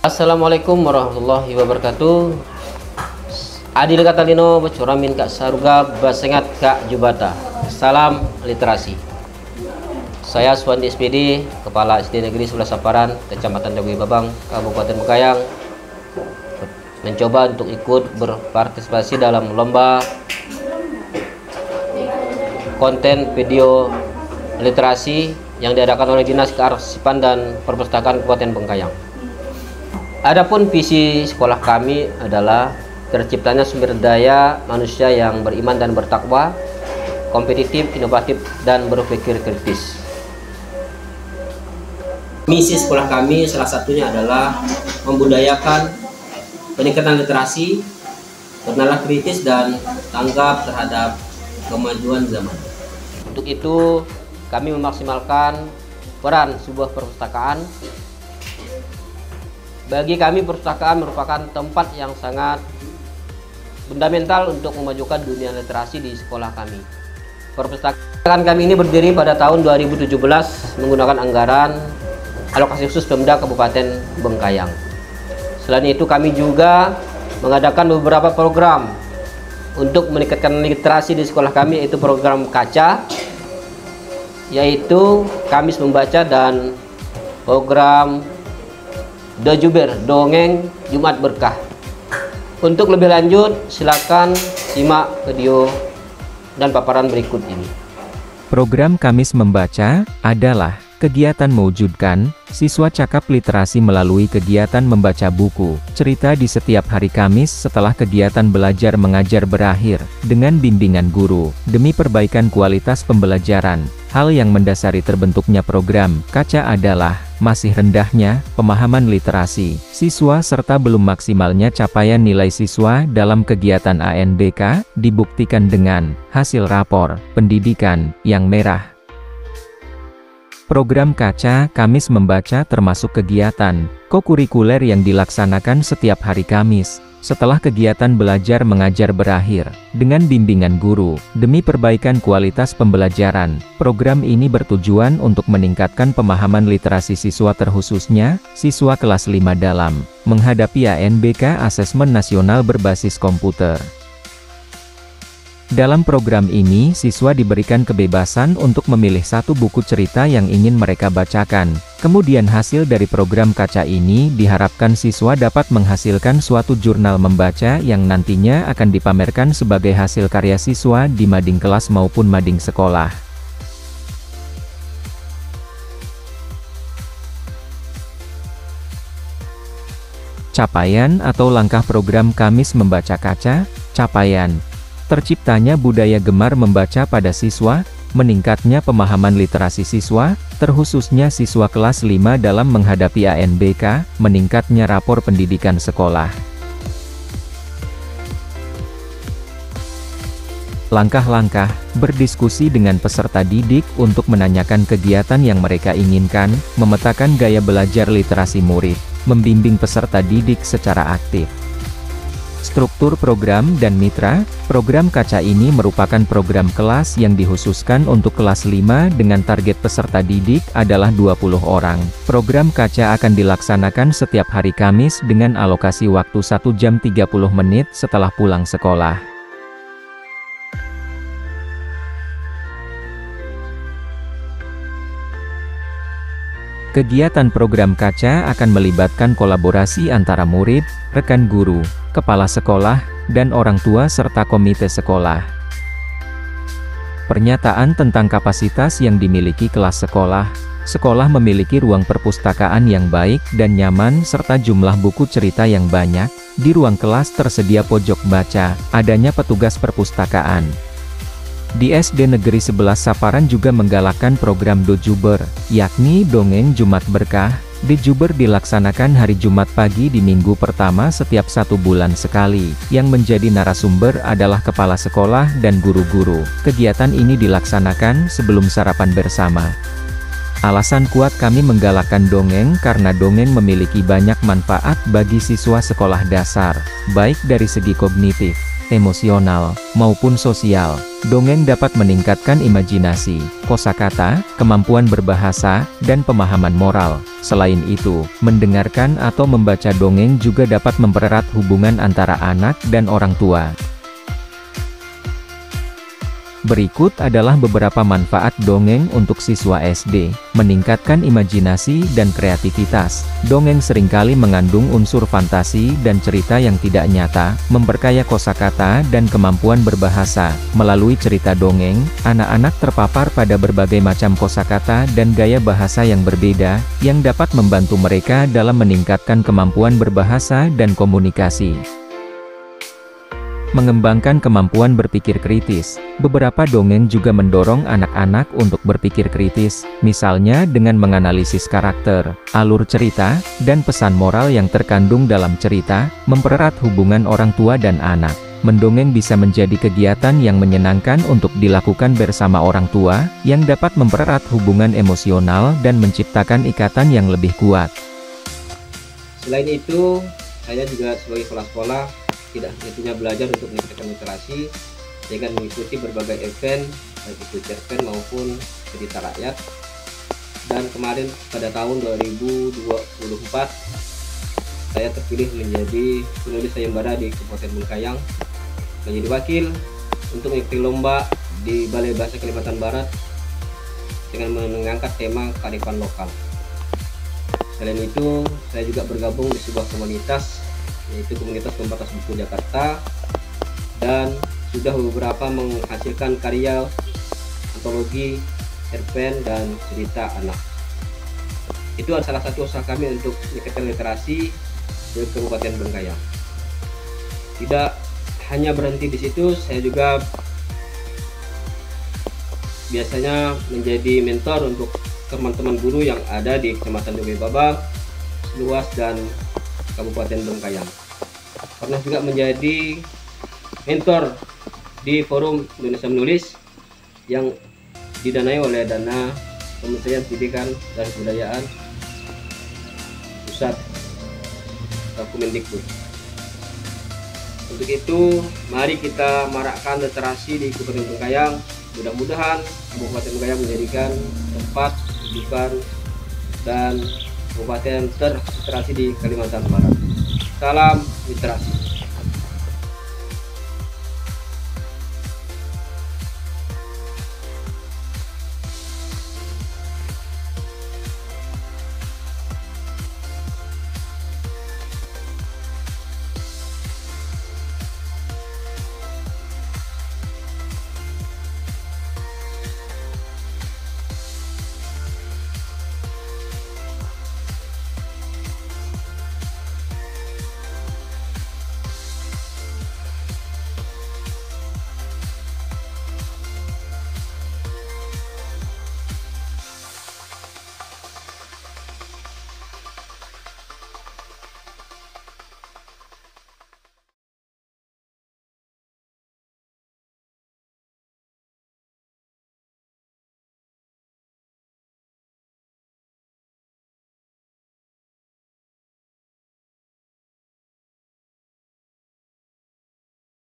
Assalamualaikum warahmatullahi wabarakatuh. Adil Katalino Bacuramin Kak Saruga Basengat Kak Jubata. Salam literasi. Saya Suwandi SPD, Kepala SD Negeri 11 Saparan, Kecamatan Dago Babang, Kabupaten Bengkayang, mencoba untuk ikut berpartisipasi dalam lomba konten video literasi yang diadakan oleh Dinas Kearsipan dan Perpustakaan Kabupaten Bengkayang. Adapun visi sekolah kami adalah terciptanya sumber daya manusia yang beriman dan bertakwa, kompetitif, inovatif, dan berpikir kritis. Misi sekolah kami salah satunya adalah membudayakan peningkatan literasi, bernalar kritis, dan tanggap terhadap kemajuan zaman. Untuk itu, kami memaksimalkan peran sebuah perpustakaan. Bagi kami, perpustakaan merupakan tempat yang sangat fundamental untuk memajukan dunia literasi di sekolah kami. Perpustakaan kami ini berdiri pada tahun 2017 menggunakan anggaran alokasi khusus Pemda Kabupaten Bengkayang. Selain itu, kami juga mengadakan beberapa program untuk meningkatkan literasi di sekolah kami, yaitu program KACA, yaitu Kamis Membaca, dan program Dojuber, Dongeng Jumat Berkah. Untuk lebih lanjut, silakan simak video dan paparan berikut ini. Program Kamis Membaca adalah kegiatan mewujudkan siswa cakap literasi melalui kegiatan membaca buku cerita di setiap hari Kamis setelah kegiatan belajar mengajar berakhir, dengan bimbingan guru, demi perbaikan kualitas pembelajaran. Hal yang mendasari terbentuknya program KACA adalah masih rendahnya pemahaman literasi siswa serta belum maksimalnya capaian nilai siswa dalam kegiatan ANBK, dibuktikan dengan hasil rapor pendidikan yang merah. Program KACA Kamis Membaca termasuk kegiatan kokurikuler yang dilaksanakan setiap hari Kamis setelah kegiatan belajar mengajar berakhir, dengan bimbingan guru, demi perbaikan kualitas pembelajaran. Program ini bertujuan untuk meningkatkan pemahaman literasi siswa, terkhususnya siswa kelas 5 dalam menghadapi ANBK Asesmen Nasional Berbasis Komputer. Dalam program ini, siswa diberikan kebebasan untuk memilih satu buku cerita yang ingin mereka bacakan. Kemudian hasil dari program KACA ini diharapkan siswa dapat menghasilkan suatu jurnal membaca yang nantinya akan dipamerkan sebagai hasil karya siswa di mading kelas maupun mading sekolah. Capaian atau langkah program Kamis Membaca KACA. Capaian: terciptanya budaya gemar membaca pada siswa, meningkatnya pemahaman literasi siswa, terkhususnya siswa kelas 5 dalam menghadapi ANBK, meningkatnya rapor pendidikan sekolah. Langkah-langkah: berdiskusi dengan peserta didik untuk menanyakan kegiatan yang mereka inginkan, memetakan gaya belajar literasi murid, membimbing peserta didik secara aktif. Struktur program dan mitra. Program KACA ini merupakan program kelas yang dikhususkan untuk kelas 5 dengan target peserta didik adalah 20 orang. Program KACA akan dilaksanakan setiap hari Kamis dengan alokasi waktu 1 jam 30 menit setelah pulang sekolah. Kegiatan program KACA akan melibatkan kolaborasi antara murid, rekan guru, kepala sekolah, dan orang tua serta komite sekolah. Pernyataan tentang kapasitas yang dimiliki kelas sekolah. Sekolah memiliki ruang perpustakaan yang baik dan nyaman serta jumlah buku cerita yang banyak. Di ruang kelas tersedia pojok baca, adanya petugas perpustakaan. Di SD Negeri 11 Saparan juga menggalakkan program Dojuber, yakni Dongeng Jumat Berkah. Dojuber dilaksanakan hari Jumat pagi di minggu pertama setiap 1 bulan sekali. Yang menjadi narasumber adalah kepala sekolah dan guru-guru. Kegiatan ini dilaksanakan sebelum sarapan bersama. Alasan kuat kami menggalakkan dongeng karena dongeng memiliki banyak manfaat bagi siswa sekolah dasar, baik dari segi kognitif, emosional, maupun sosial. Dongeng dapat meningkatkan imajinasi, kosakata, kemampuan berbahasa, dan pemahaman moral. Selain itu, mendengarkan atau membaca dongeng juga dapat mempererat hubungan antara anak dan orang tua. Berikut adalah beberapa manfaat dongeng untuk siswa SD. Meningkatkan imajinasi dan kreativitas. Dongeng seringkali mengandung unsur fantasi dan cerita yang tidak nyata, memperkaya kosakata dan kemampuan berbahasa. Melalui cerita dongeng, anak-anak terpapar pada berbagai macam kosakata dan gaya bahasa yang berbeda, yang dapat membantu mereka dalam meningkatkan kemampuan berbahasa dan komunikasi. Mengembangkan kemampuan berpikir kritis. Beberapa dongeng juga mendorong anak-anak untuk berpikir kritis, misalnya dengan menganalisis karakter, alur cerita, dan pesan moral yang terkandung dalam cerita, mempererat hubungan orang tua dan anak. Mendongeng bisa menjadi kegiatan yang menyenangkan untuk dilakukan bersama orang tua, yang dapat mempererat hubungan emosional dan menciptakan ikatan yang lebih kuat. Selain itu, saya juga sebagai kepala sekolah tidak hanya belajar untuk meningkatkan literasi dengan mengikuti berbagai event, baik itu cerpen maupun cerita rakyat. Dan kemarin pada tahun 2024 saya terpilih menjadi penulis sayembara di Kabupaten Bengkayang, menjadi wakil untuk mengikuti lomba di Balai Bahasa Kalimantan Barat dengan mengangkat tema kearifan lokal. Selain itu, saya juga bergabung di sebuah komunitas, yaitu Komunitas Pembatas Buku Jakarta, dan sudah beberapa menghasilkan karya antologi, cerpen, dan cerita anak. Itu adalah salah satu usaha kami untuk meningkatkan literasi di Kabupaten Bengkayang. Tidak hanya berhenti di situ, saya juga biasanya menjadi mentor untuk teman-teman guru yang ada di Kecamatan Dumai Babang, Luas, dan Kabupaten Bengkayang. Pernah juga menjadi mentor di Forum Indonesia Menulis yang didanai oleh dana Kementerian Pendidikan dan Kebudayaan Pusat Kemendikbud. Untuk itu, mari kita marakkan literasi di Kabupaten Bengkayang. Mudah-mudahan Kabupaten Bengkayang menjadikan tempat kehidupan dan kabupaten terliterasi di Kalimantan Barat. Salam literasi.